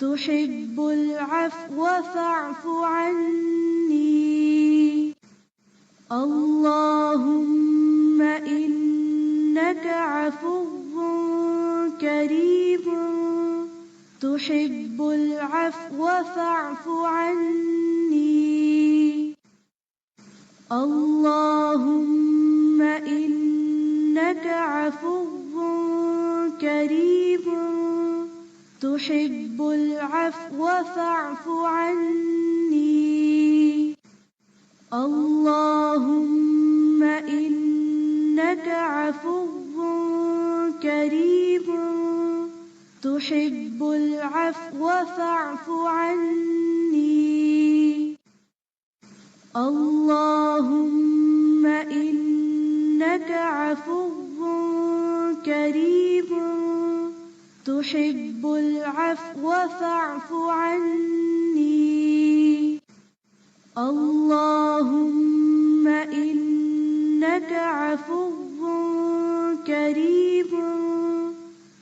تحب العفو فاعف عني. اللهم إنك عفو كريم تحب العفو فاعف عني. اللهم إنك عفو كريم تحب العفو فاعف عني. اللهم إنك عفو كريم تحب العفو فاعف عني. اللهم إنك عفو كريم تحب العفو فاعف عني. اللهم إنك عفو كريم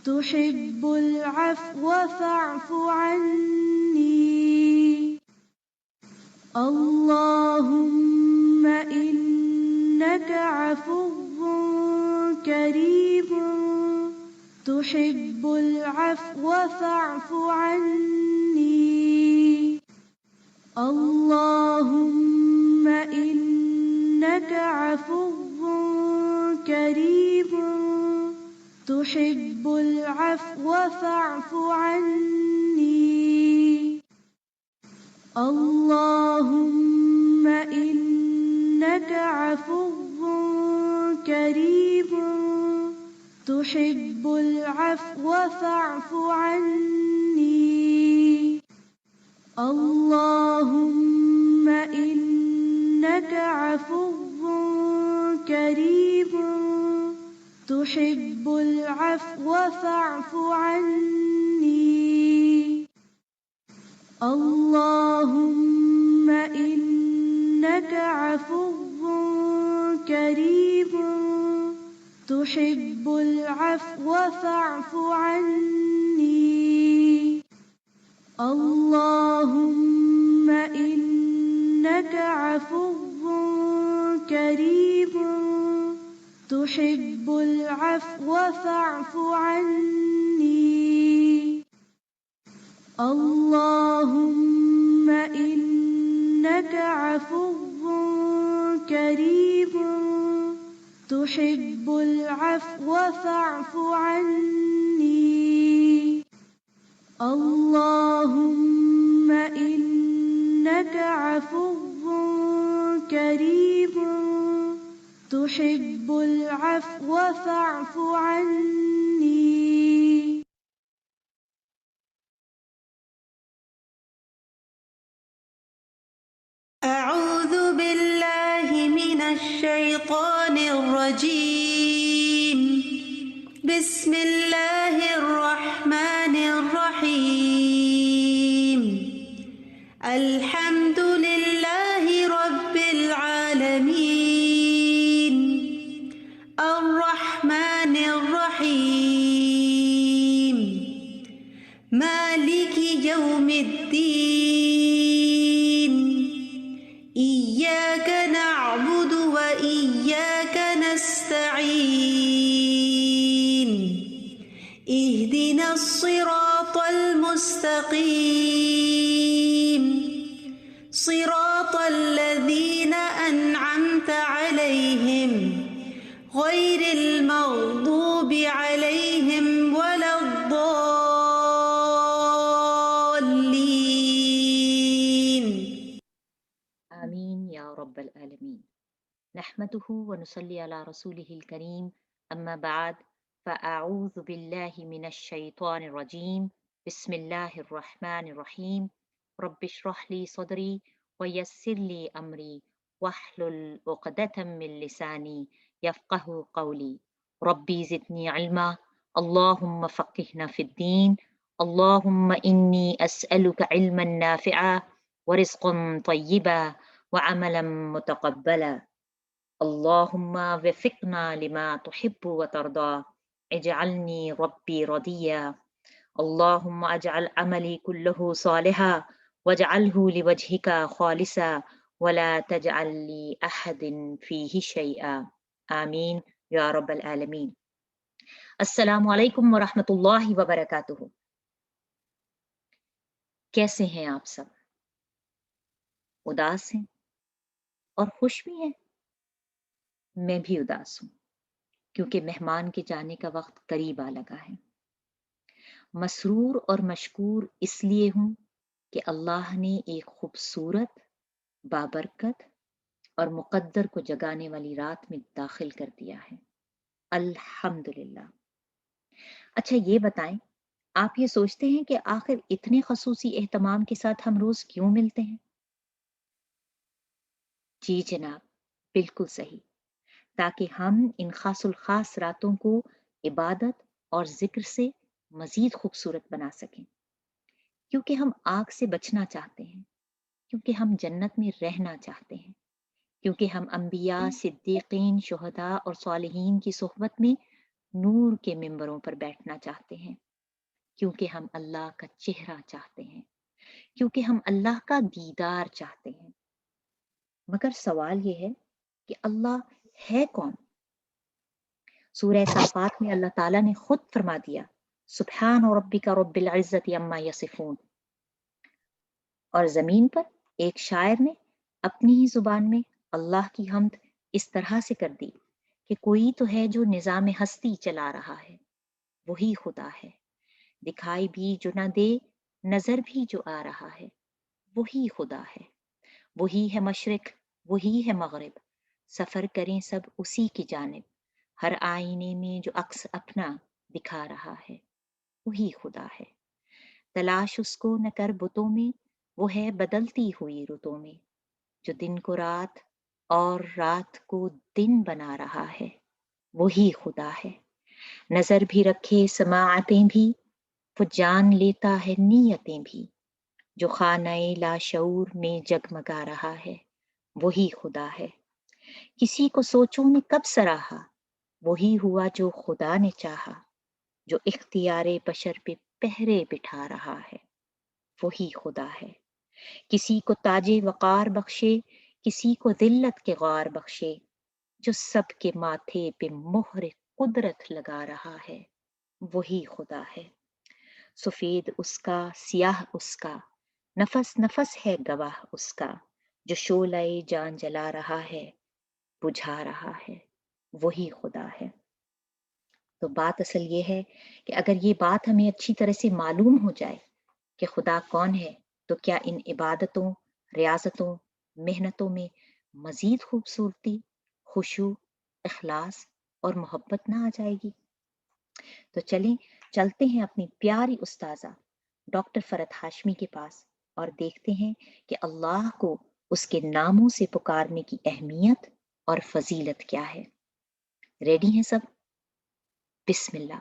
تحب العفو فاعف عني. اللهم إنك عفو كريم تحب العفو فاعف عني. اللهم إنك عفو كريم تحب العفو فاعف عني. اللهم إنك عفو كريم تحب العفو فاعف عني. اللهم إنك عفو كريم تحب العفو فاعف عني. اللهم إنك عفو كريم تحب العفو فاعف عني. اللهم إنك عفو كريم تحب العفو فاعف عني. اللهم إنك عفو كريم تحب العفو فاعف عني. اللهم إنك عفو كريم تحب العفو فاعف عني. أعوذ بالله من الشيطان الرجيم. بسم الله الرحمن الرحيم. الحمد لله رب العالمين. الرحمن الرحيم. مالك يوم الدين. إياك نعبد وإياك نستعين. اهدنا الصراط المستقيم. صراط الذين أنعمت عليهم غير المغضوب عليهم ولا الضالين. آمين يا رب العالمين. نحمده ونصلي على رسوله الكريم. أما بعد فأعوذ بالله من الشيطان الرجيم. بسم الله الرحمن الرحيم. رب اشرح لي صدري ويسر لي أمري واحلل عقدة من لساني يفقه قولي. ربي زدني علما. اللهم فقهنا في الدين. اللهم إني أسألك علما نافعا ورزقا طيبا وعملا متقبلا. اللهم وفقنا لما تحب وترضى. اجعلني ربي رضيا. اللہم اجعل عملی کلہ صالحا واجعلہ لوجہک خالصا ولا تجعل لأحد فیہ شیئا آمین یا رب العالمین۔ السلام علیکم ورحمۃ اللہ وبرکاتہ۔ کیسے ہیں آپ سب؟ اداس ہیں اور خوش بھی ہیں؟ میں بھی اداس ہوں کیونکہ مہمان کے جانے کا وقت قریب آ لگا ہے۔ مسرور اور مشکور اس لیے ہوں کہ اللہ نے ایک خوبصورت، بابرکت اور مقدر کو جگانے والی رات میں داخل کر دیا ہے، الحمدللہ۔ اچھا یہ بتائیں، آپ یہ سوچتے ہیں کہ آخر اتنے خصوصی اہتمام کے ساتھ ہم روز کیوں ملتے ہیں؟ جی جناب، بالکل صحیح، تاکہ ہم ان خاص الخاص راتوں کو عبادت اور ذکر سے مزید خوبصورت بنا سکیں، کیونکہ ہم آگ سے بچنا چاہتے ہیں، کیونکہ ہم جنت میں رہنا چاہتے ہیں، کیونکہ ہم انبیاء، صدیقین، شہداء اور صالحین کی صحبت میں نور کے ممبروں پر بیٹھنا چاہتے ہیں، کیونکہ ہم اللہ کا چہرہ چاہتے ہیں، کیونکہ ہم اللہ کا دیدار چاہتے ہیں۔ مگر سوال یہ ہے کہ اللہ ہے کون؟ سورہ صافات میں اللہ تعالیٰ نے خود فرما دیا، سبحان ربک رب العزت عما یصفون۔ اور زمین پر ایک شاعر نے اپنی ہی زبان میں اللہ کی حمد اس طرح سے کر دی کہ کوئی تو ہے جو نظام ہستی چلا رہا ہے، وہی خدا ہے، دکھائی بھی جو نہ دے، نظر بھی جو آ رہا ہے، وہی خدا ہے، وہی ہے مشرق، وہی ہے مغرب، سفر کریں سب اسی کی جانب، ہر آئینے میں جو عکس اپنا دکھا رہا ہے، وہی خدا ہے، تلاش اس کو نہ کر بتوں میں، وہ ہے بدلتی ہوئی رتوں میں، جو دن کو رات اور رات کو دن بنا رہا ہے، وہی خدا ہے، نظر بھی رکھے سماعتیں بھی، وہ جان لیتا ہے نیتیں بھی، جو خانہ لاشعور میں جگمگا رہا ہے، وہی خدا ہے، کسی کو سوچوں نے کب سراہا، وہی ہوا جو خدا نے چاہا، جو اختیار بشر پہ پہرے بٹھا رہا ہے، وہی خدا ہے، کسی کو تاج وقار بخشے، کسی کو ذلت کے غار بخشے، جو سب کے ماتھے پہ مہر قدرت لگا رہا ہے، وہی خدا ہے، سفید اس کا، سیاہ اس کا، نفس نفس ہے گواہ اس کا، جو شعلہ جان جلا رہا ہے، بجھا رہا ہے، وہی خدا ہے۔ تو بات اصل یہ ہے کہ اگر یہ بات ہمیں اچھی طرح سے معلوم ہو جائے کہ خدا کون ہے، تو کیا ان عبادتوں، ریاضتوں، محنتوں میں مزید خوبصورتی، خشوع، اخلاص اور محبت نہ آ جائے گی؟ تو چلیں چلتے ہیں اپنی پیاری استاذہ ڈاکٹر فرحت ہاشمی کے پاس اور دیکھتے ہیں کہ اللہ کو اس کے ناموں سے پکارنے کی اہمیت اور فضیلت کیا ہے۔ ریڈی ہیں سب؟ بسم اللہ۔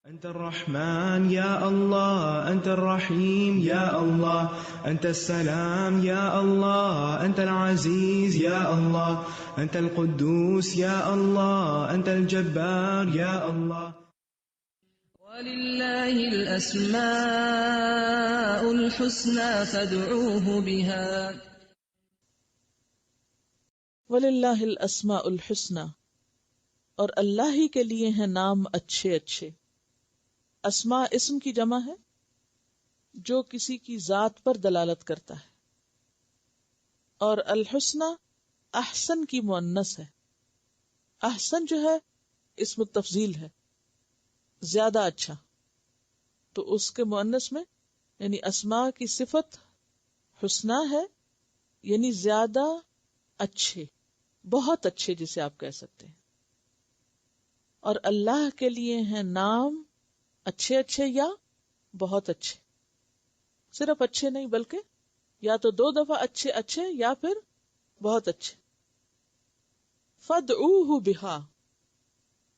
أنت الرحمن يا الله، أنت الرحيم يا الله، أنت السلام يا الله، أنت العزيز يا الله، أنت القدوس يا الله، أنت الجبار يا الله. ولله الأسماء الحسنى فادعوه بها. وَلِلَّهِ الْأَسْمَاءُ الْحُسْنَى، اور اللہ ہی کے لیے ہیں نام اچھے اچھے۔ اسماء اسم کی جمع ہے جو کسی کی ذات پر دلالت کرتا ہے، اور الحسنى احسن کی مؤنث ہے۔ احسن جو ہے اسم التفضیل ہے، زیادہ اچھا، تو اس کے مؤنث میں یعنی اسماء کی صفت حسنى ہے، یعنی زیادہ اچھے، بہت اچھے جسے آپ کہہ سکتے ہیں۔ اور اللہ کے لیے ہیں نام اچھے اچھے یا بہت اچھے، صرف اچھے نہیں بلکہ یا تو 2 دفعہ اچھے اچھے یا پھر بہت اچھے۔ فادعوہ بہا،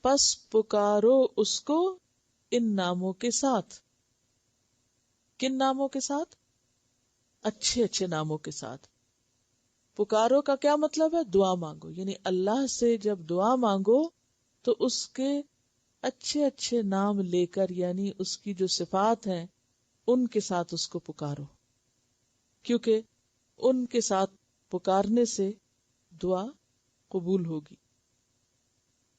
پس پکارو اس کو ان ناموں کے ساتھ۔ کن ناموں کے ساتھ؟ اچھے اچھے ناموں کے ساتھ۔ پکارو کا کیا مطلب ہے؟ دعا مانگو، یعنی اللہ سے جب دعا مانگو تو اس کے اچھے اچھے نام لے کر، یعنی اس کی جو صفات ہیں ان کے ساتھ اس کو پکارو، کیونکہ ان کے ساتھ پکارنے سے دعا قبول ہوگی۔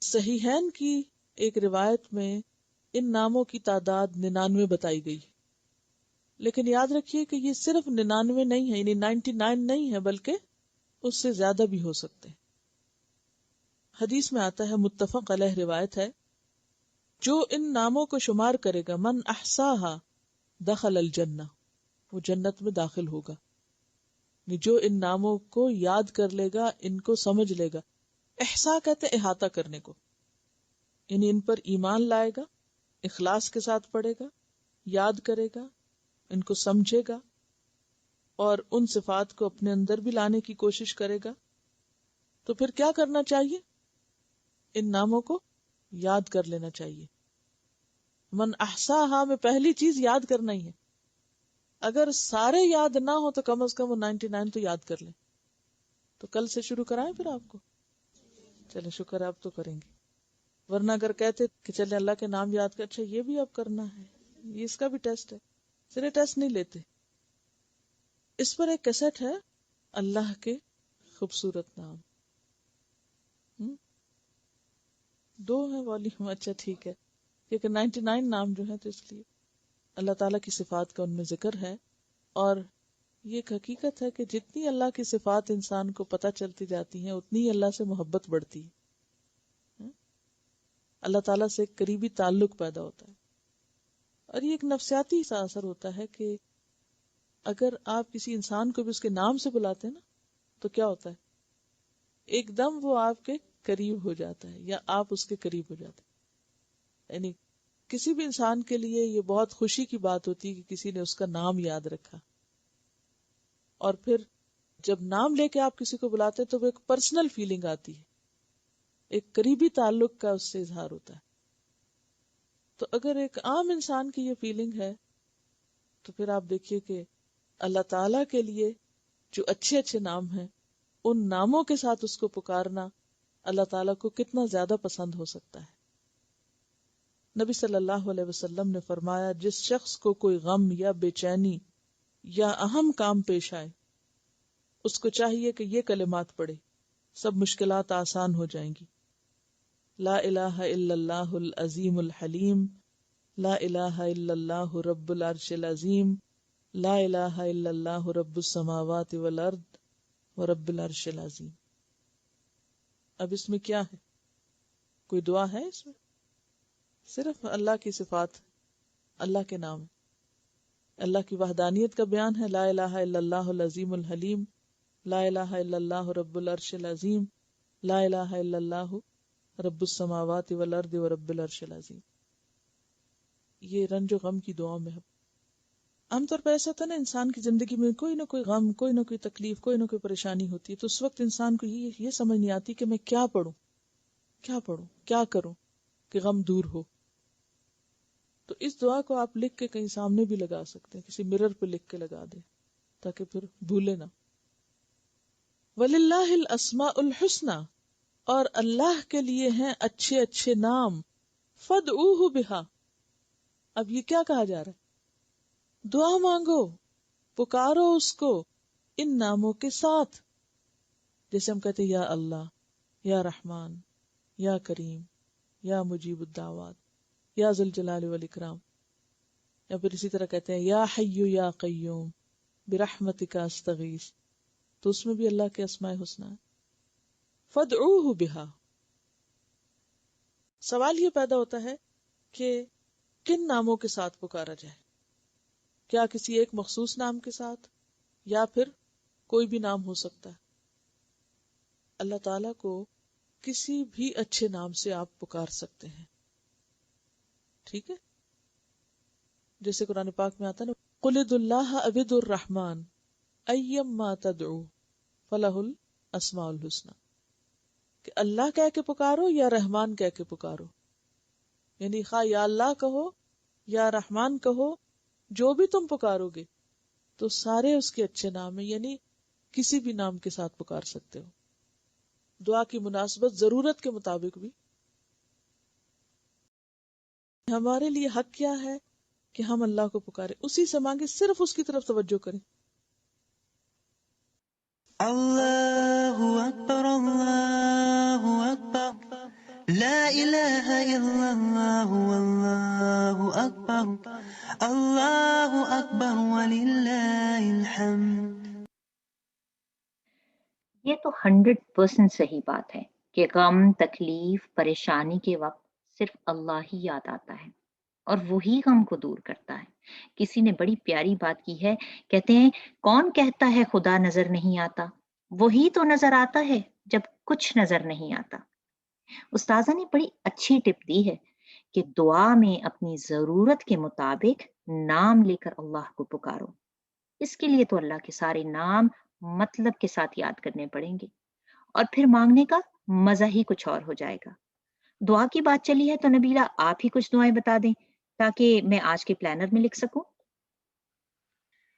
صحیحین کی ایک روایت میں ان ناموں کی تعداد 99 بتائی گئی، لیکن یاد رکھیے کہ یہ صرف 99 نہیں ہے، یعنی 99 نہیں ہے، بلکہ اس سے زیادہ بھی ہو سکتے ہیں۔ حدیث میں آتا ہے، متفق علیہ روایت ہے، جو ان ناموں کو شمار کرے گا، من احصاها دخل الجنہ، وہ جنت میں داخل ہوگا۔ جو ان ناموں کو یاد کر لے گا، ان کو سمجھ لے گا۔ احصاء کہتے ہیں احاطہ کرنے کو، یعنی ان پر ایمان لائے گا، اخلاص کے ساتھ پڑھے گا، یاد کرے گا، ان کو سمجھے گا اور ان صفات کو اپنے اندر بھی لانے کی کوشش کرے گا، تو پھر کیا کرنا چاہیے؟ ان ناموں کو یاد کر لینا چاہیے۔ من احصاها میں پہلی چیز یاد کرنا ہی ہے۔ اگر سارے یاد نہ ہو تو کم از کم وہ 99 تو یاد کر لیں۔ تو کل سے شروع کرائیں پھر آپ کو؟ چلیں شکر ہے، اب تو کریں گے، ورنہ اگر کہتے کہ چلیں اللہ کے نام یاد کر، اچھا یہ بھی اب کرنا ہے، یہ اس کا بھی ٹیسٹ ہے، صرف ٹیسٹ نہیں لیتے۔ اس پر ایک کیسٹ ہے، اللہ کے خوبصورت نام، 2 ہیں والیوم، اچھا ٹھیک ہے، کیونکہ 99 نام جو ہیں تو اس لیے اللہ تعالیٰ کی صفات کا ان میں ذکر ہے۔ اور یہ ایک حقیقت ہے کہ جتنی اللہ کی صفات انسان کو پتہ چلتی جاتی ہیں اتنی ہی اللہ سے محبت بڑھتی ہے، اللہ تعالیٰ سے ایک قریبی تعلق پیدا ہوتا ہے۔ اور یہ ایک نفسیاتی سا اثر ہوتا ہے کہ اگر آپ کسی انسان کو بھی اس کے نام سے بلاتے ہیں نا تو کیا ہوتا ہے، ایک دم وہ آپ کے قریب ہو جاتا ہے یا آپ اس کے قریب ہو جاتے ہیں۔ یعنی کسی بھی انسان کے لیے یہ بہت خوشی کی بات ہوتی ہے کہ کسی نے اس کا نام یاد رکھا، اور پھر جب نام لے کے آپ کسی کو بلاتے ہیں تو وہ ایک پرسنل فیلنگ آتی ہے، ایک قریبی تعلق کا اس سے اظہار ہوتا ہے۔ تو اگر ایک عام انسان کی یہ فیلنگ ہے تو پھر آپ دیکھیے کہ اللہ تعالیٰ کے لیے جو اچھے اچھے نام ہیں ان ناموں کے ساتھ اس کو پکارنا اللہ تعالیٰ کو کتنا زیادہ پسند ہو سکتا ہے۔ نبی صلی اللہ علیہ وسلم نے فرمایا، جس شخص کو کوئی غم یا بے چینی یا اہم کام پیش آئے اس کو چاہیے کہ یہ کلمات پڑھے، سب مشکلات آسان ہو جائیں گی۔ لا الہ الا اللہ العظیم الحلیم، لا الہ الا اللہ رب العرش العظیم، لا الہ الا اللہ رب السماوات والارض ورب العرش العظیم۔ اب اس میں کیا ہے؟ کوئی دعا ہے اس میں؟ صرف اللہ کی صفات، اللہ کے نام، اللہ کی وحدانیت کا بیان ہے۔ لا الہ الا اللہ العظیم الحلیم، لا الہ الا اللہ رب العرش العظیم، لا الہ الا اللہ رب السماوات والارض ورب العرش العظیم۔ یہ رنج و غم کی دعاؤں میں ہے۔ عام طور پر ایسا ہوتا ہے نا، انسان کی زندگی میں کوئی نہ کوئی غم، کوئی نہ کوئی تکلیف، کوئی نہ کوئی پریشانی ہوتی ہے، تو اس وقت انسان کو یہ سمجھ نہیں آتی کہ میں کیا پڑھوں، کیا کروں کہ غم دور ہو۔ تو اس دعا کو آپ لکھ کے کہیں سامنے بھی لگا سکتے ہیں، کسی مرر پہ لکھ کے لگا دیں تاکہ پھر بھولے نہ۔ وَلِلَّهِ الْأَسْمَاءُ الْحُسْنَى، اور اللہ کے لیے ہیں اچھے اچھے نام، فَادْعُوهُ بِهَا۔ اب یہ کیا کہا جا رہا ہے؟ دعا مانگو، پکارو اس کو ان ناموں کے ساتھ، جیسے ہم کہتے ہیں یا اللہ، یا رحمان، یا کریم، یا مجیب الدعوات، یا ذو الجلال والاکرام، یا پھر اسی طرح کہتے ہیں یا حی یا قیوم برحمتک استغیث، تو اس میں بھی اللہ کے اسماء حسنی ہے۔ فادعوہ بہا۔ سوال یہ پیدا ہوتا ہے کہ کن ناموں کے ساتھ پکارا جائے؟ کیا کسی ایک مخصوص نام کے ساتھ، یا پھر کوئی بھی نام ہو سکتا ہے؟ اللہ تعالیٰ کو کسی بھی اچھے نام سے آپ پکار سکتے ہیں، ٹھیک ہے؟ جیسے قرآن پاک میں آتا ہے نا، قُلِ ادعُوا اللَّهَ أَوِ ادعُوا الرَّحْمَٰنَ أَيَّمَّا تَدْعُوا فَلَهُ الْأَسْمَاءُ الْحُسْنَى، کہ اللہ کہہ کے پکارو یا رحمان کہہ کے پکارو، یعنی خواہ یا اللہ کہو یا رحمان کہو، جو بھی تم پکارو گے تو سارے اس کے اچھے نام ہیں، یعنی کسی بھی نام کے ساتھ پکار سکتے ہو۔ دعا کی مناسبت ضرورت کے مطابق بھی ہمارے لیے حق کیا ہے کہ ہم اللہ کو پکارے، اسی سے مانگے، صرف اس کی طرف توجہ کریں. اللہ اکبر اللہ اکبر لا الہ الا اللہ واللہ اکبر اللہ اکبر وللہ الحمد. یہ تو 100% صحیح بات ہے کہ غم، تکلیف، پریشانی کے وقت صرف اللہ ہی یاد آتا ہے اور وہی غم کو دور کرتا ہے. کسی نے بڑی پیاری بات کی ہے، کہتے ہیں کون کہتا ہے خدا نظر نہیں آتا؟ وہی تو نظر آتا ہے جب کچھ نظر نہیں آتا. استاذہ نے بڑی اچھی ٹپ دی ہے کہ دعا میں اپنی ضرورت کے مطابق نام لے کر اللہ کو پکارو. اس کے لیے تو اللہ کے سارے نام مطلب کے ساتھ یاد کرنے پڑیں گے اور پھر مانگنے کا مزہ ہی کچھ اور ہو جائے گا. دعا کی بات چلی ہے تو نبیلہ آپ ہی کچھ دعائیں بتا دیں تاکہ میں آج کے پلانر میں لکھ سکوں.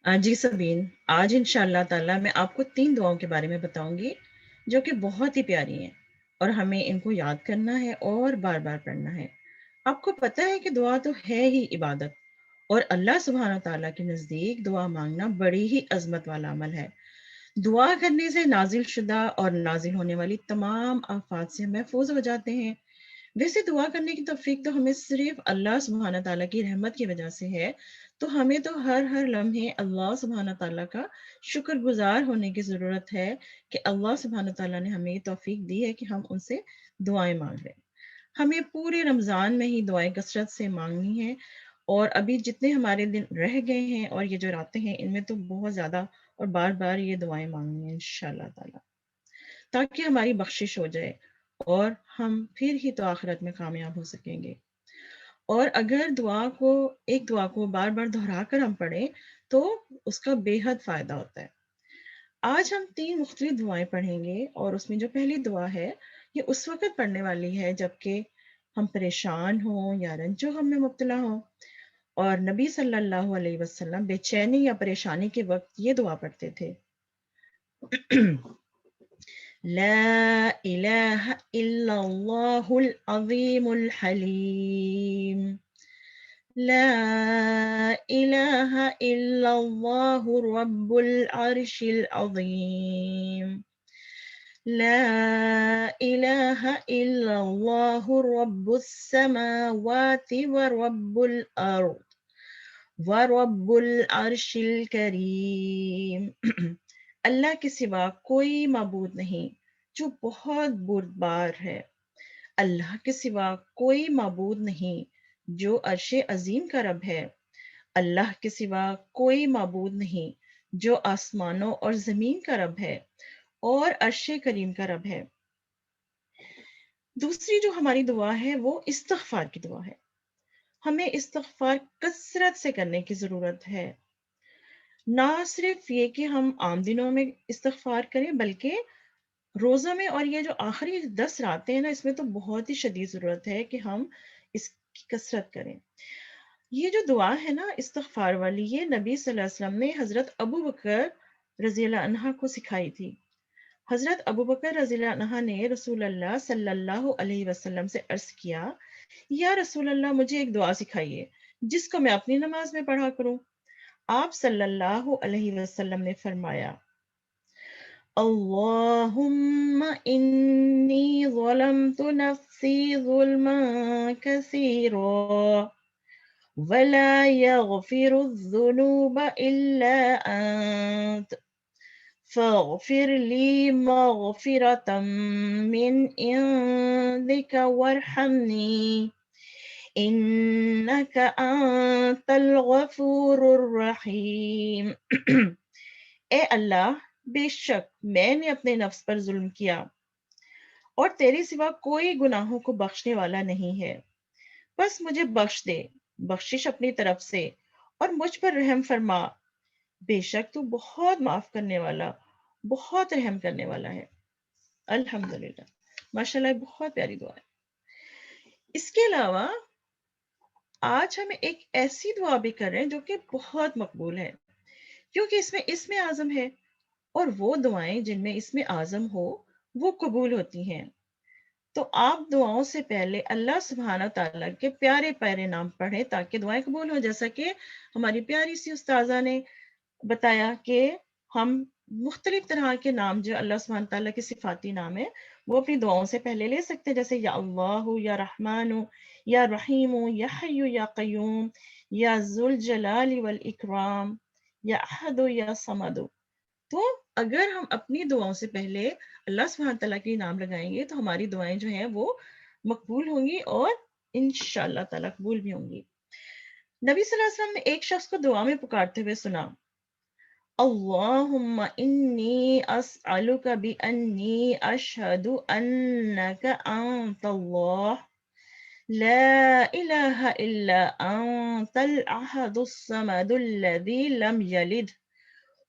جی سبین، آج انشاءاللہ تعالیٰ میں آپ کو 3 دعاؤں کے بارے میں بتاؤں گی جو کہ بہت ہی پیاری ہیں اور ہمیں ان کو یاد کرنا ہے اور بار بار پڑھنا ہے. آپ کو پتہ ہے کہ دعا تو ہے ہی عبادت، اور اللہ سبحانہ تعالیٰ کے نزدیک دعا مانگنا بڑی ہی عظمت والا عمل ہے. دعا کرنے سے نازل شدہ اور نازل ہونے والی تمام آفات سے محفوظ ہو جاتے ہیں. ویسے دعا کرنے کی توفیق تو ہمیں صرف اللہ سبحانہ تعالیٰ کی رحمت کی وجہ سے ہے، تو ہمیں تو ہر لمحے اللہ سبحانہ تعالیٰ کا شکر گزار ہونے کی ضرورت ہے کہ اللہ سبحانہ تعالیٰ نے ہمیں یہ توفیق دی ہے کہ ہم ان سے دعائیں مانگ رہے ہیں. ہمیں پورے رمضان میں ہی دعائیں کثرت سے مانگنی ہیں، اور ابھی جتنے ہمارے دن رہ گئے ہیں اور یہ جو راتیں ہیں ان میں تو بہت زیادہ اور بار بار یہ دعائیں مانگنی ہیں انشاءاللہ تعالیٰ، تاکہ ہماری بخشش ہو جائے اور ہم پھر ہی تو آخرت میں کامیاب ہو سکیں گے. اور اگر ایک دعا کو بار بار دہرا کر ہم پڑھیں تو اس کا بے حد فائدہ ہوتا ہے. آج ہم 3 مختلف دعائیں پڑھیں گے، اور اس میں جو پہلی دعا ہے یہ اس وقت پڑھنے والی ہے جبکہ ہم پریشان ہوں یا رنج و غم میں مبتلا ہوں. اور نبی صلی اللہ علیہ وسلم بے چینی یا پریشانی کے وقت یہ دعا پڑھتے تھے. لا الہ الا اللہ العظیم الحلیم، لا الہ الا اللہ رب العرش العظیم، لا الہ الا اللہ رب السماوات ورب الارض ورب العرش الکریم. اللہ کے سوا کوئی معبود نہیں جو بہت بردبار ہے، اللہ کے سوا کوئی معبود نہیں جو عرش عظیم کا رب ہے، اللہ کے سوا کوئی معبود نہیں جو آسمانوں اور زمین کا رب ہے اور عرش کریم کا رب ہے. دوسری جو ہماری دعا ہے وہ استغفار کی دعا ہے. ہمیں استغفار کثرت سے کرنے کی ضرورت ہے. نہ صرف یہ کہ ہم عام دنوں میں استغفار کریں بلکہ روزہ میں، اور یہ جو آخری 10 راتیں ہیں نا اس میں تو بہت ہی شدید ضرورت ہے کہ ہم اس کی کثرت کریں. یہ جو دعا ہے نا استغفار والی، یہ نبی صلی اللہ علیہ وسلم نے حضرت ابو بکر رضی اللہ عنہ کو سکھائی تھی. حضرت ابو بکر رضی اللہ عنہ نے رسول اللہ صلی اللہ علیہ وسلم سے عرض کیا، یا رسول اللہ مجھے ایک دعا سکھائیے جس کو میں اپنی نماز میں پڑھا کروں. آپ صلی اللہ علیہ وسلم نے فرمایا، اللہم انی ظلمت نفسی ظلما کثیرا ولا یغفر الذنوب الا انت فاغفر لی مغفرة من عندک وارحمنی انک انت الغفور الرحیم. اے اللہ، بے شک میں نے اپنے نفس پر ظلم کیا اور تیرے سوا کوئی گناہوں کو بخشنے والا نہیں ہے، بس مجھے بخش دے، بخشش اپنی طرف سے، اور مجھ پر رحم فرما، بے شک تو بہت معاف کرنے والا، بہت رحم کرنے والا ہے. الحمدللہ، ماشاءاللہ بہت پیاری دعا ہے. اس کے علاوہ آج ہم ایک ایسی دعا بھی کر رہے ہیں جو کہ بہت مقبول ہے، کیونکہ اس میں اسم اعظم ہے، اور وہ دعائیں جن میں اسم اعظم ہو وہ قبول ہوتی ہیں. تو آپ دعاؤں سے پہلے اللہ سبحانہ تعالیٰ کے پیارے پیارے نام پڑھیں تاکہ دعائیں قبول ہوں. جیسا کہ ہماری پیاری سی استاذہ نے بتایا کہ ہم مختلف طرح کے نام جو اللہ سبحانہ تعالیٰ کے صفاتی نام ہے وہ اپنی دعاؤں سے پہلے لے سکتے ہیں، جیسے یا اللہ، یا رحمان، یا رحیم، یا حی یا قیوم، یا ذوالجلال والاکرام، یا احد، یا صمد. تو اگر ہم اپنی دعاؤں سے پہلے اللہ سبحانہ تعالیٰ کے نام لگائیں گے تو ہماری دعائیں جو ہیں وہ مقبول ہوں گی اور انشاءاللہ تعالیٰ قبول بھی ہوں گی. نبی صلی اللہ علیہ وسلم نے ایک شخص کو دعا میں پکارتے ہوئے سنا، اللہم انی اسألک بانی اشہد انک انت اللہ لا الہ الا انت الاحد الصمد الذی لم یلد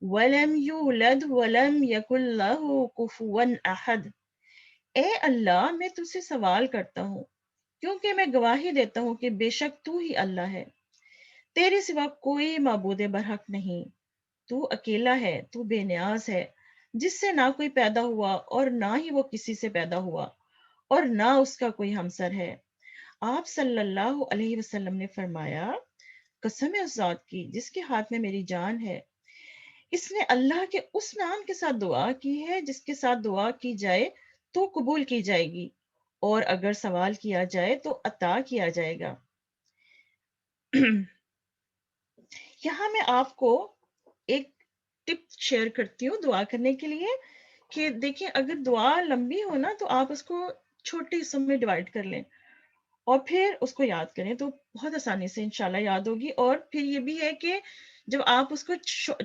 وَلَمْ يُولَدْ وَلَمْ يَكُنْ لَهُ كُفُوًا أَحَدٌ. اے اللہ، میں تجھ سے سوال کرتا ہوں کیونکہ میں گواہی دیتا ہوں کہ بے شک تو ہی اللہ ہے، تیرے سوا کوئی معبود برحق نہیں، تو اکیلا ہے، تو بے نیاز ہے، جس سے نہ کوئی پیدا ہوا اور نہ ہی وہ کسی سے پیدا ہوا اور نہ اس کا کوئی ہمسر ہے. آپ صلی اللہ علیہ وسلم نے فرمایا، قسم ہے اس ذات کی جس کے ہاتھ میں میری جان ہے، اس نے اللہ کے اس نام کے ساتھ دعا کی ہے جس کے ساتھ دعا کی جائے تو قبول کی جائے گی، اور اگر سوال کیا جائے تو عطا کیا جائے گا. یہاں میں آپ کو ایک ٹپ شیئر کرتی ہوں دعا کرنے کے لیے کہ دیکھیں اگر دعا لمبی ہو نا تو آپ اس کو چھوٹے حصوں میں ڈیوائڈ کر لیں اور پھر اس کو یاد کریں تو بہت آسانی سے انشاءاللہ یاد ہوگی. اور پھر یہ بھی ہے کہ جب آپ اس کو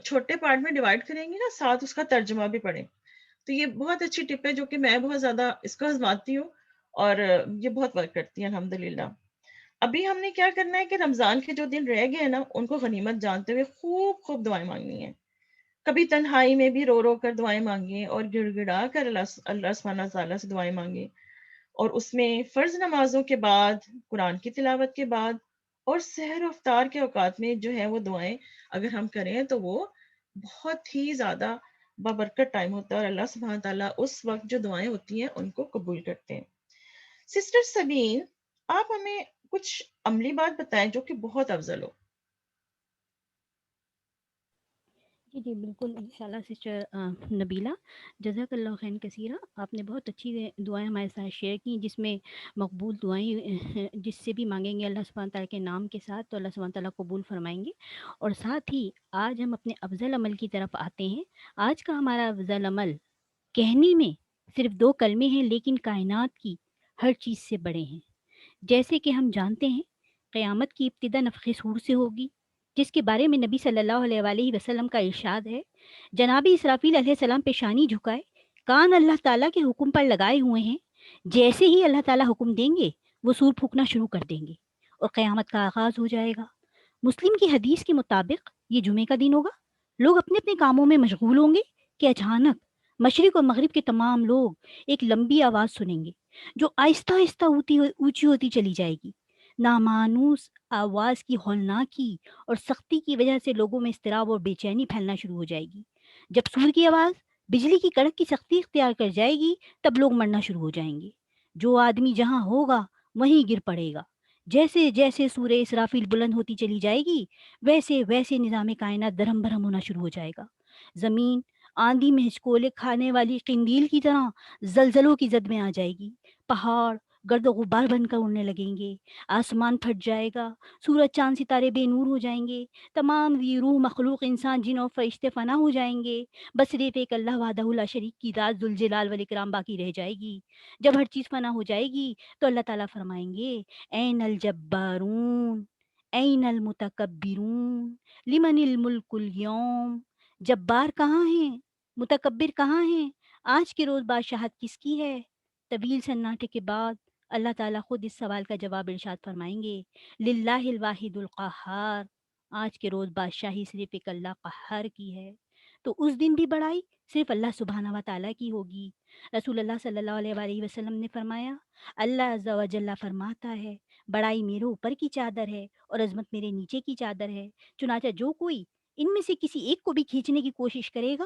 چھوٹے پارٹ میں ڈیوائڈ کریں گی نا ساتھ اس کا ترجمہ بھی پڑھیں. تو یہ بہت اچھی ٹپ ہے جو کہ میں بہت زیادہ اس کو آزماتی ہوں اور یہ بہت ورک کرتی ہے الحمدللہ. ابھی ہم نے کیا کرنا ہے کہ رمضان کے جو دن رہ گئے نا ان کو غنیمت جانتے ہوئے خوب خوب دعائیں مانگنی ہیں. کبھی تنہائی میں بھی رو رو کر دعائیں مانگیں اور گڑ گڑا کر اللہ سبحانہ تعالیٰ سے دعائیں مانگیں. اور اس میں فرض نمازوں کے بعد، قرآن کی تلاوت کے بعد اور سحر و افطار کے اوقات میں جو ہے وہ دعائیں اگر ہم کریں تو وہ بہت ہی زیادہ بابرکت ٹائم ہوتا ہے اور اللہ سبحانہ تعالیٰ اس وقت جو دعائیں ہوتی ہیں ان کو قبول کرتے ہیں. سسٹر سبین، آپ ہمیں کچھ عملی بات بتائیں جو کہ بہت افضل ہو. جی جی بالکل انشاءاللہ سسٹر نبیلہ، جزاک اللہ خیر کثیرہ. آپ نے بہت اچھی دعائیں ہمارے ساتھ شیئر کی جس میں مقبول دعائیں جس سے بھی مانگیں گے اللہ سبحانہ تعالیٰ کے نام کے ساتھ تو اللہ سبحانہ تعالیٰ قبول فرمائیں گے. اور ساتھ ہی آج ہم اپنے افضل عمل کی طرف آتے ہیں. آج کا ہمارا افضل عمل کہنے میں صرف 2 کلمے ہیں لیکن کائنات کی ہر چیز سے بڑے ہیں. جیسے کہ ہم جانتے ہیں قیامت کی ابتدا نفخ صور سے ہوگی، جس کے بارے میں نبی صلی اللہ علیہ وآلہ وسلم کا ارشاد ہے، جناب اسرافیل علیہ السلام پیشانی جھکائے، کان اللہ تعالیٰ کے حکم پر لگائے ہوئے ہیں. جیسے ہی اللہ تعالیٰ حکم دیں گے وہ سور پھونکنا شروع کر دیں گے اور قیامت کا آغاز ہو جائے گا. مسلم کی حدیث کے مطابق یہ جمعے کا دن ہوگا. لوگ اپنے اپنے کاموں میں مشغول ہوں گے کہ اچانک مشرق اور مغرب کے تمام لوگ ایک لمبی آواز سنیں گے جو آہستہ آہستہ اونچی ہوتی چلی جائے گی. نامانوس آواز کی ہولناکی اور سختی کی وجہ سے لوگوں میں اضطراب اور بے چینی پھیلنا شروع ہو جائے گی. جب سور کی آواز بجلی کی کڑک کی سختی اختیار کر جائے گی تب لوگ مرنا شروع ہو جائیں گے. جو آدمی جہاں ہوگا وہیں گر پڑے گا. جیسے جیسے سورہ اسرافیل بلند ہوتی چلی جائے گی ویسے ویسے نظام کائنات درہم برہم ہونا شروع ہو جائے گا. زمین آندھی میں ہچکولے کھانے والی قندیل کی طرح زلزلوں کی زد میں آ جائے گی. پہاڑ گرد و غبار بن کر اڑنے لگیں گے. آسمان پھٹ جائے گا. سورج چاند ستارے بے نور ہو جائیں گے. تمام ذی روح مخلوق انسان جن اور فرشتے فنا ہو جائیں گے. بس صرف ایک اللہ وحدہ لا شریک کی ذات ذوالجلال والاکرام باقی رہ جائے گی. جب ہر چیز فنا ہو جائے گی تو اللہ تعالیٰ فرمائیں گے، این الجبارون این المتکبرون لمن الملک اليوم. جبار کہاں ہیں؟ متکبر کہاں ہیں؟ آج کے روز بادشاہت کس کی ہے؟ طویل سناٹے کے بعد اللہ تعالیٰ خود اس سوال کا جواب ارشاد فرمائیں گے، للہ الواحد القہار. آج کے روز بادشاہی صرف ایک اللہ قہار کی ہے. تو اس دن بھی بڑائی صرف اللہ سبحانہ و تعالیٰ کی ہوگی. رسول اللہ صلی اللہ علیہ وآلہ وسلم نے فرمایا، اللہ عز و جل فرماتا ہے، بڑائی میرے اوپر کی چادر ہے اور عظمت میرے نیچے کی چادر ہے. چنانچہ جو کوئی ان میں سے کسی ایک کو بھی کھینچنے کی کوشش کرے گا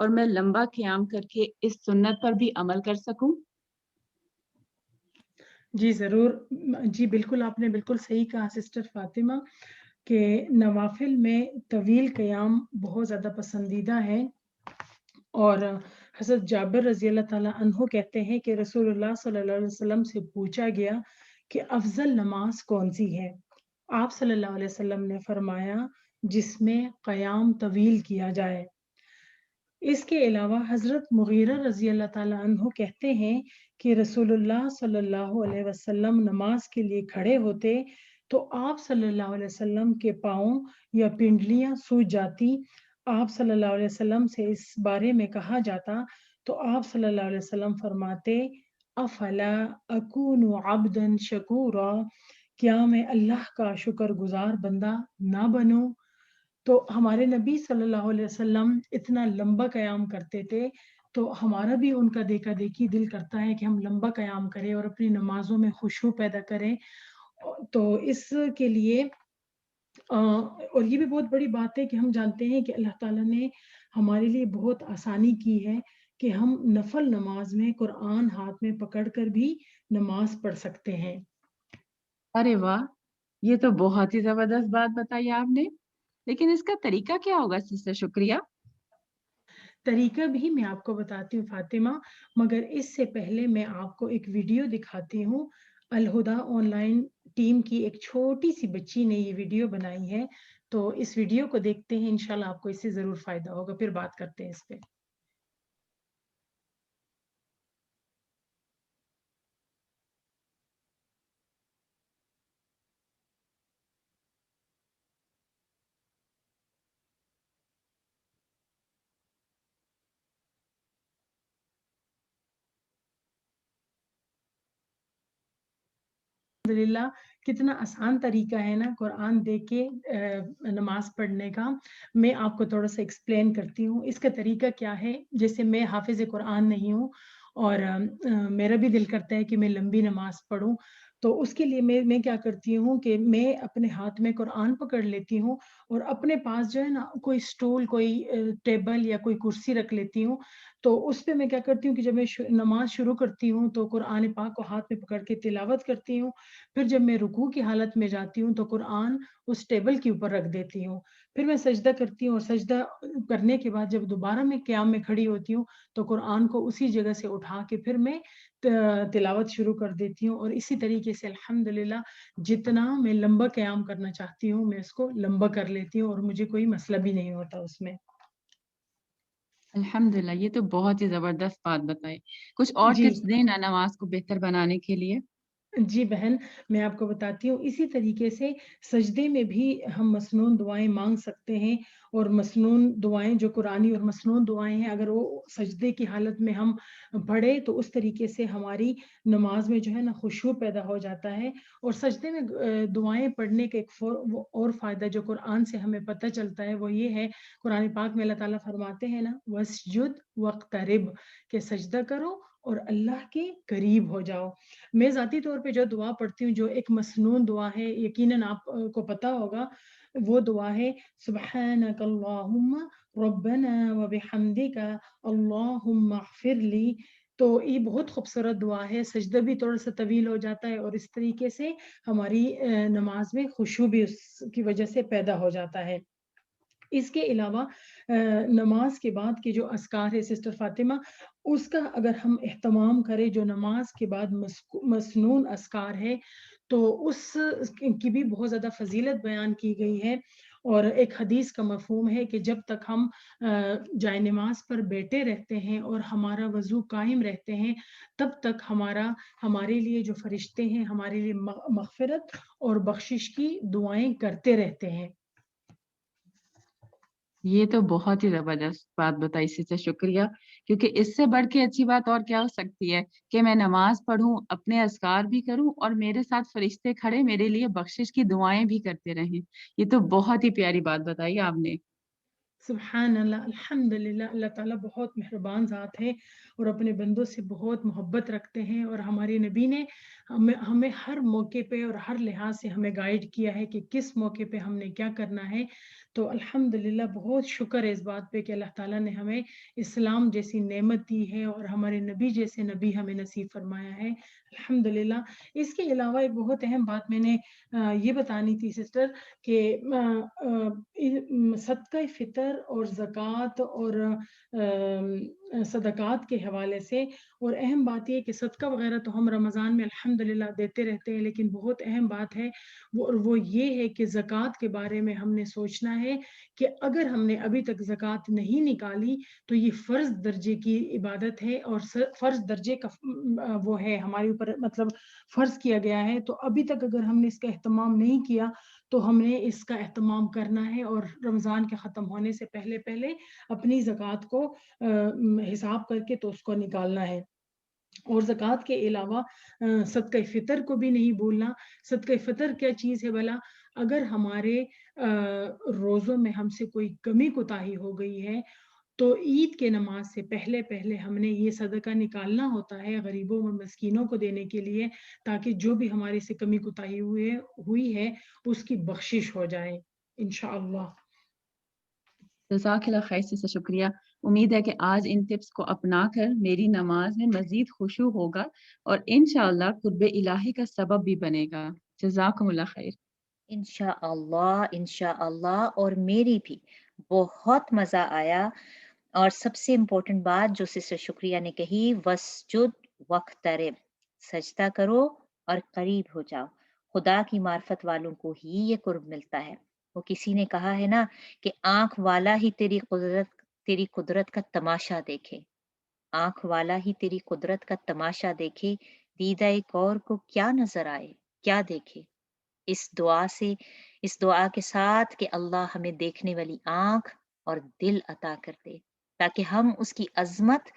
اور میں لمبا قیام کر کے اس سنت پر بھی عمل کر سکوں؟ جی ضرور، جی بالکل، آپ نے بالکل صحیح کہا سسٹر فاطمہ کہ نوافل میں طویل قیام بہت زیادہ پسندیدہ ہے. اور حضرت جابر رضی اللہ تعالیٰ عنہ کہتے ہیں کہ رسول اللہ صلی اللہ علیہ وسلم سے پوچھا گیا کہ افضل نماز کون سی ہے. آپ صلی اللہ علیہ وسلم نے فرمایا جس میں قیام طویل کیا جائے. اس کے علاوہ حضرت مغیرہ رضی اللہ تعالیٰ عنہ کہتے ہیں کہ رسول اللہ صلی اللہ علیہ وسلم نماز کے لیے کھڑے ہوتے تو آپ صلی اللہ علیہ وسلم کے پاؤں یا پنڈلیاں سوج جاتی. آپ صلی اللہ علیہ وسلم سے اس بارے میں کہا جاتا تو آپ صلی اللہ علیہ وسلم فرماتے افلا اکون عبدا شکورا، کیا میں اللہ کا شکر گزار بندہ نہ بنوں. تو ہمارے نبی صلی اللہ علیہ وسلم اتنا لمبا قیام کرتے تھے تو ہمارا بھی ان کا دیکھا دیکھی دل کرتا ہے کہ ہم لمبا قیام کریں اور اپنی نمازوں میں خشوع پیدا کریں. تو اس کے لیے اور یہ بھی بہت بڑی بات ہے کہ ہم جانتے ہیں کہ اللہ تعالیٰ نے ہمارے لیے بہت آسانی کی ہے کہ ہم نفل نماز میں قرآن ہاتھ میں پکڑ کر بھی نماز پڑھ سکتے ہیں. ارے واہ، یہ تو بہت ہی زبردست بات بتائی آپ نے. لیکن اس کا طریقہ کیا ہوگا سسٹر شکریہ؟ طریقہ بھی میں آپ کو بتاتی ہوں فاطمہ، مگر اس سے پہلے میں آپ کو ایک ویڈیو دکھاتی ہوں. الہدا آن لائن ٹیم کی ایک چھوٹی سی بچی نے یہ ویڈیو بنائی ہے، تو اس ویڈیو کو دیکھتے ہیں، انشاءاللہ آپ کو اس سے ضرور فائدہ ہوگا. پھر بات کرتے ہیں اس پہ. الحمدللہ کتنا آسان طریقہ ہے نا قرآن دیکھ کے نماز پڑھنے کا. میں آپ کو تھوڑا سا ایکسپلین کرتی ہوں اس کا طریقہ کیا ہے. جیسے میں حافظ قرآن نہیں ہوں اور میرا بھی دل کرتا ہے کہ میں لمبی نماز پڑھوں، تو اس کے لیے میں کیا کرتی ہوں کہ میں اپنے ہاتھ میں قرآن پکڑ لیتی ہوں اور اپنے پاس جو ہے نا کوئی سٹول، کوئی ٹیبل یا کوئی کرسی رکھ لیتی ہوں. تو اس پہ میں کیا کرتی ہوں کہ جب میں نماز شروع کرتی ہوں تو قرآن پاک کو ہاتھ میں پکڑ کے تلاوت کرتی ہوں. پھر جب میں رکوع کی حالت میں جاتی ہوں تو قرآن اس ٹیبل کے اوپر رکھ دیتی ہوں. پھر میں سجدہ کرتی ہوں اور سجدہ کرنے کے بعد جب دوبارہ میں قیام میں کھڑی ہوتی ہوں تو قرآن کو اسی جگہ سے اٹھا کے پھر میں تلاوت شروع کر دیتی ہوں. اور اسی طریقے سے الحمدللہ جتنا میں لمبا قیام کرنا چاہتی ہوں میں اس کو لمبا کر لیتی ہوں اور مجھے کوئی مسئلہ بھی نہیں ہوتا اس میں. الحمدللہ، یہ تو بہت ہی زبردست بات بتائی. کچھ اور جی ٹپس دیں نا نماز کو بہتر بنانے کے لیے. جی بہن، میں آپ کو بتاتی ہوں. اسی طریقے سے سجدے میں بھی ہم مسنون دعائیں مانگ سکتے ہیں، اور مسنون دعائیں جو قرآنی اور مسنون دعائیں ہیں اگر وہ سجدے کی حالت میں ہم پڑھے تو اس طریقے سے ہماری نماز میں جو ہے نا خشوع پیدا ہو جاتا ہے. اور سجدے میں دعائیں پڑھنے کا ایک اور فائدہ جو قرآن سے ہمیں پتہ چلتا ہے وہ یہ ہے، قرآن پاک میں اللہ تعالیٰ فرماتے ہیں نا وَاسْجُدْ وَاقْتَرِب، کہ سجدہ کرو اور اللہ کے قریب ہو جاؤ. میں ذاتی طور پہ جو دعا پڑھتی ہوں جو ایک مسنون دعا ہے، یقیناً آپ کو پتا ہوگا، وہ دعا ہے سبحانک اللہم ربنا وبحمدک اللہم اغفر لی. تو یہ بہت خوبصورت دعا ہے. سجدہ بھی تھوڑا سا طویل ہو جاتا ہے اور اس طریقے سے ہماری نماز میں خشوع بھی اس کی وجہ سے پیدا ہو جاتا ہے. اس کے علاوہ نماز کے بعد کے جو اذکار ہے سسٹر فاطمہ، اس کا اگر ہم اہتمام کریں، جو نماز کے بعد مسنون اذکار ہے تو اس کی بھی بہت زیادہ فضیلت بیان کی گئی ہے. اور ایک حدیث کا مفہوم ہے کہ جب تک ہم جائے نماز پر بیٹھے رہتے ہیں اور ہمارا وضو قائم رہتے ہیں تب تک ہمارے لیے جو فرشتے ہیں ہمارے لیے مغفرت اور بخشش کی دعائیں کرتے رہتے ہیں. یہ تو بہت ہی زبردست بات بتائی سسٹر شکریہ، کیونکہ اس سے بڑھ کے اچھی بات اور کیا ہو سکتی ہے کہ میں نماز پڑھوں، اپنے اذکار بھی کروں اور میرے ساتھ فرشتے کھڑے میرے لیے بخشش کی دعائیں بھی کرتے رہیں. یہ تو بہت ہی پیاری بات بتائی آپ نے. سبحان اللہ، الحمدللہ. اللہ تعالیٰ بہت مہربان ذات ہے اور اپنے بندوں سے بہت محبت رکھتے ہیں. اور ہمارے نبی نے ہمیں ہر موقع پہ اور ہر لحاظ سے ہمیں گائیڈ کیا ہے کہ کس موقع پہ ہم نے کیا کرنا ہے. تو الحمدللہ بہت شکر ہے اس بات پہ کہ اللہ تعالیٰ نے ہمیں اسلام جیسی نعمت دی ہے اور ہمارے نبی جیسے نبی ہمیں نصیب فرمایا ہے الحمدللہ۔ اس کے علاوہ ایک بہت اہم بات میں نے یہ بتانی تھی سسٹر کہ صدقہ فطر اور زکوٰۃ اور صدقات کے حوالے سے، اور اہم بات یہ کہ صدقہ وغیرہ تو ہم رمضان میں الحمدللہ دیتے رہتے ہیں، لیکن بہت اہم بات ہے وہ یہ ہے کہ زکوٰۃ کے بارے میں ہم نے سوچنا ہے کہ اگر ہم نے ابھی تک زکوٰۃ نہیں نکالی تو یہ فرض درجے کی عبادت ہے اور فرض درجے کا وہ ہے ہمارے اوپر، مطلب فرض کیا گیا ہے۔ تو ابھی تک اگر ہم نے اس کا اہتمام نہیں کیا تو ہم نے اس کا اہتمام کرنا ہے اور رمضان کے ختم ہونے سے پہلے پہلے اپنی زکوٰۃ کو حساب کر کے تو اس کو نکالنا ہے۔ اور زکوٰۃ کے علاوہ صدقہ فطر کو بھی نہیں بھولنا۔ صدقہ فطر کیا چیز ہے بھلا؟ اگر ہمارے روزوں میں ہم سے کوئی کمی کوتاہی ہو گئی ہے تو عید کے نماز سے پہلے پہلے ہم نے یہ صدقہ نکالنا ہوتا ہے غریبوں اور مسکینوں کو دینے کے لیے، تاکہ جو بھی ہمارے سے کمی کوتاہی ہوئی ہے اس کی بخشش ہو جائے انشاءاللہ۔ جزاک اللہ خیر سے شکریہ۔ امید ہے کہ آج ان ٹپس کو اپنا کر میری نماز میں مزید خشوع ہوگا اور انشاءاللہ قرب الہی کا سبب بھی بنے گا۔ جزاکم اللہ خیر۔ انشاءاللہ اور میری بھی بہت مزہ آیا۔ اور سب سے امپورٹنٹ بات جو سسٹر شکریہ نے کہی، وسجد وقترب، سجدہ کرو اور قریب ہو جاؤ۔ خدا کی معرفت والوں کو ہی یہ قرب ملتا ہے۔ وہ کسی نے کہا ہے نا کہ آنکھ والا ہی تیری قدرت کا تماشا دیکھے، آنکھ والا ہی تیری قدرت کا تماشا دیکھے، دیدہ ایک اور کو کیا نظر آئے، کیا دیکھے۔ اس دعا کے ساتھ کہ اللہ ہمیں دیکھنے والی آنکھ اور دل عطا کر دے، تاکہ ہم اس کی عظمت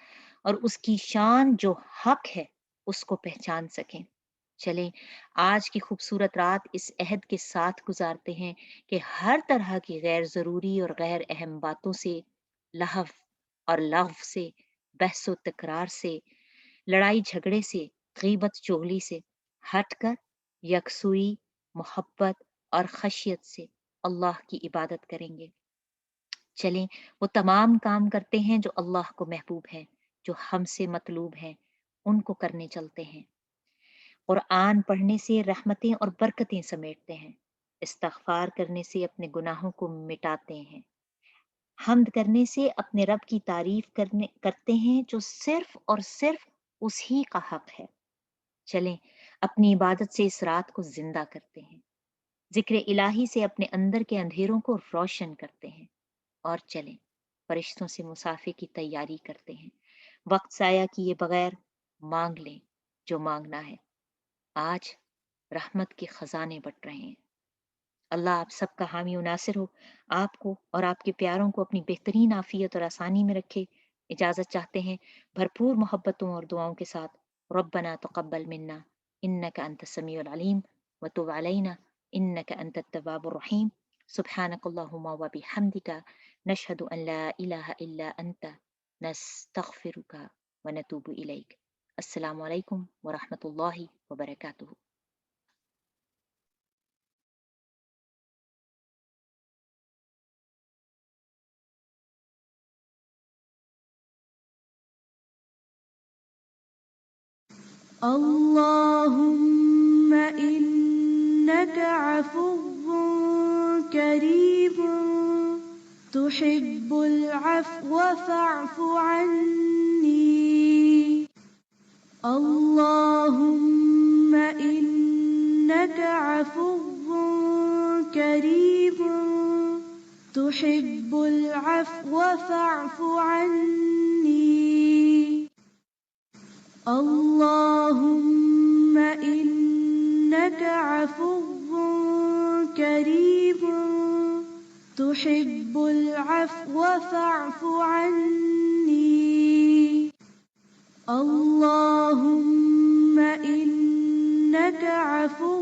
اور اس کی شان جو حق ہے اس کو پہچان سکیں۔ چلیں آج کی خوبصورت رات اس عہد کے ساتھ گزارتے ہیں کہ ہر طرح کی غیر ضروری اور غیر اہم باتوں سے، لہو اور لغو سے، بحث و تکرار سے، لڑائی جھگڑے سے، غیبت چغلی سے ہٹ کر یکسوئی، محبت اور خشیت سے اللہ کی عبادت کریں گے۔ چلیں وہ تمام کام کرتے ہیں جو اللہ کو محبوب ہے، جو ہم سے مطلوب ہیں، ان کو کرنے چلتے ہیں۔ قرآن پڑھنے سے رحمتیں اور برکتیں سمیٹتے ہیں، استغفار کرنے سے اپنے گناہوں کو مٹاتے ہیں، حمد کرنے سے اپنے رب کی تعریف کرتے ہیں جو صرف اور صرف اسی کا حق ہے۔ چلیں اپنی عبادت سے اس رات کو زندہ کرتے ہیں، ذکر الہی سے اپنے اندر کے اندھیروں کو روشن کرتے ہیں، اور چلیں فرشتوں سے مسافے کی تیاری کرتے ہیں، وقت ضائع کیے بغیر مانگ لیں جو مانگنا ہے۔ آج رحمت کے خزانے بٹ رہے ہیں۔ اللہ آپ سب کا حامی و ناصر ہو، آپ کو اور آپ کے پیاروں کو اپنی بہترین عافیت اور آسانی میں رکھے۔ اجازت چاہتے ہیں بھرپور محبتوں اور دعاؤں کے ساتھ۔ ربنا تقبل منا انک انت السمیع العلیم وتب علینا انک انت التواب الرحیم۔ سبحانک اللہم وبحمدک نشہد ان لا الہ الا انت نستغفرک ونتوب الیک۔ السلام علیکم ورحمۃ اللہ وبرکاتہ۔ اللهم إنك عفو كريم تحب العفو فاعف عني. اللهم إنك عفو كريم تحب العفو فاعف عني. اللهم إنك عفو كريم تحب العفو فاعف عني. اللهم إنك عفو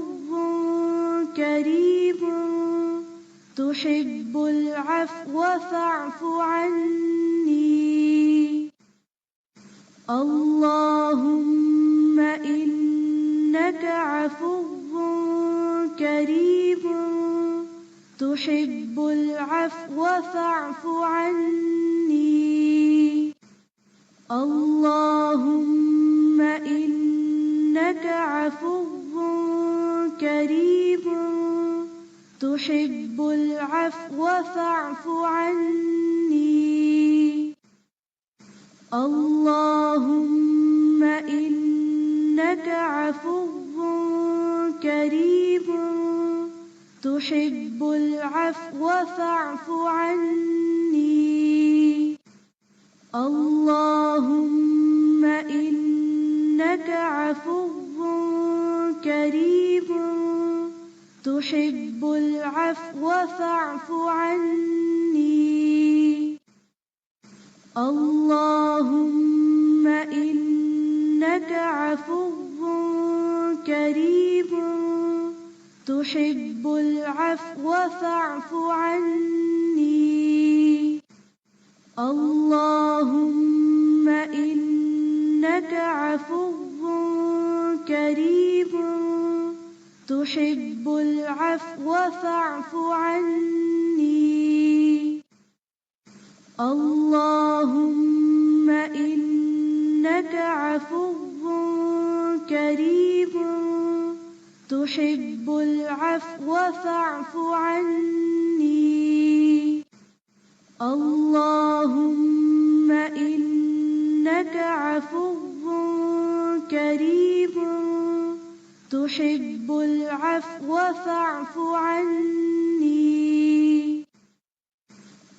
كريم تحب العفو فاعف عني. اللهم إنك عفو كريم تحب العفو فاعف عني اللهم إنك عفو كريم تحب العفو فاعف عني اللهم إنك عفو كريم تحب العفو فاعف عني اللهم إنك عفو كريم تحب العفو فاعف عني اللهم إنك عفو كريم تحب العفو فاعف عني اللهم إنك عفو كريم تحب العفو فاعف عني اللهم إنك عفو كريم تحب العفو فاعف عني اللهم إنك عفو كريم تحب العفو فاعف عني